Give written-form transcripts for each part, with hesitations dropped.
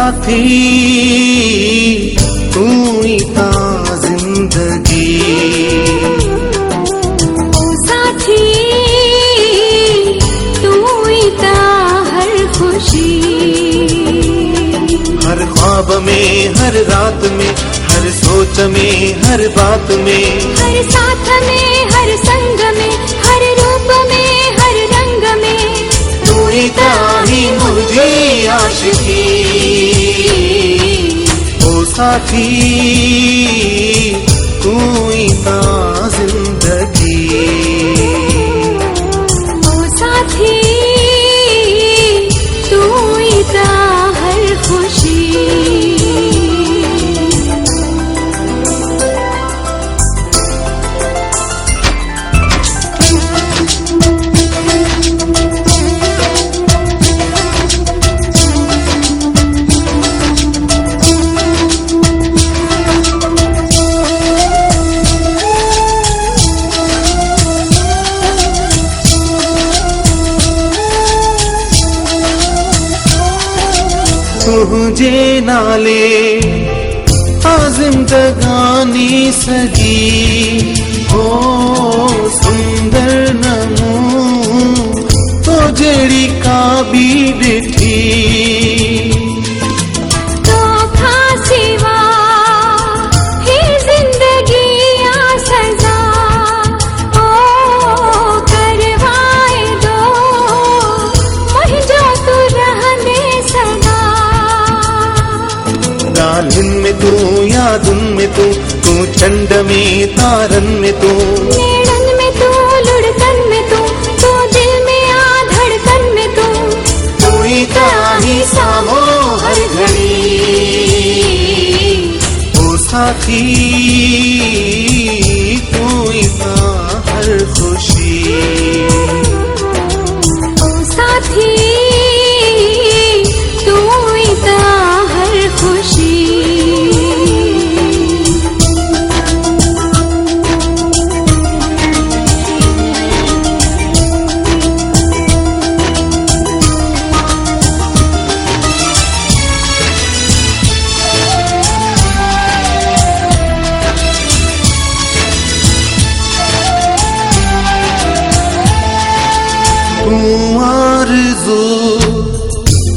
साथी तू ही था जिंदगी, ओ साथी तू ही था हर खुशी। हर ख्वाब में, हर रात में, हर सोच में, हर बात में, हर साथ में, हर संग में, हर रूप में, हर रंग में, तू ही था ही मुझे आशिकी। ओ साथी तू ही था जिंदगी, ओ साथी तू ही था हर खुशी। तुझे नाले जिंदगानी सजी हो सुंदर नमू तो जेड़ी का भी डिठी तो खासिवा ही जिंदगी या सजा ओ करवाए दो वही जो तू रहने सदा। लालिन में तू, यादुन में तू, तू चंड में, तारन में तू, नेड़न में तू, लुढ़कन में तू, तू दिल में आ धड़कन में तू, तू ही था ही सामो हर घड़ी। ओ साथी तू ही था हर खुशी, ओ साथी तू ही था हर खुशी। तू आरज़ू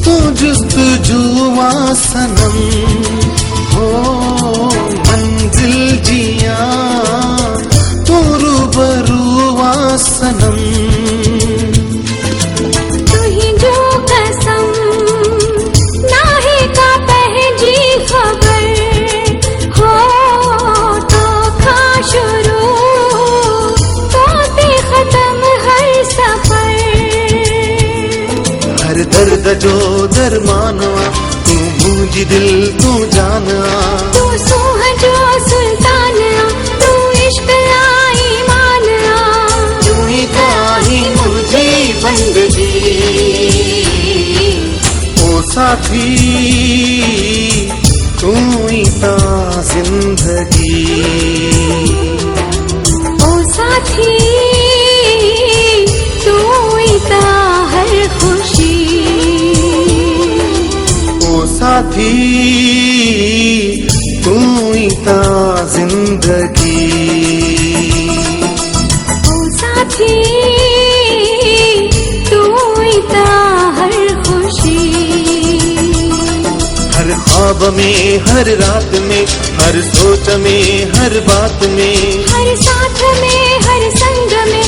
तू जुस्तजुआ सनम हो मंजिल जिया तू रूबरूआ सनम। तू ही जो कसम नाहे का पहली खबर हो तो खा शुरू होते खत्म हर सफर। हर दर्द जो दरमानवा तू मुझे दिल तू जानवा, तू सूह जो सुल्ताना तू इश्क लाई माना, तू ही था ही मुझे बंदगी। ओ साथी तू ही था जिंदगी, ओ साथी तू ही था हर खुशी। ओ साथी तू ही था जिंदगी, ओ साथी तू ही था हर खुशी। हर ख्वाब में, हर रात में, हर सोच में, हर बात में, हर साथ में, हर संग में,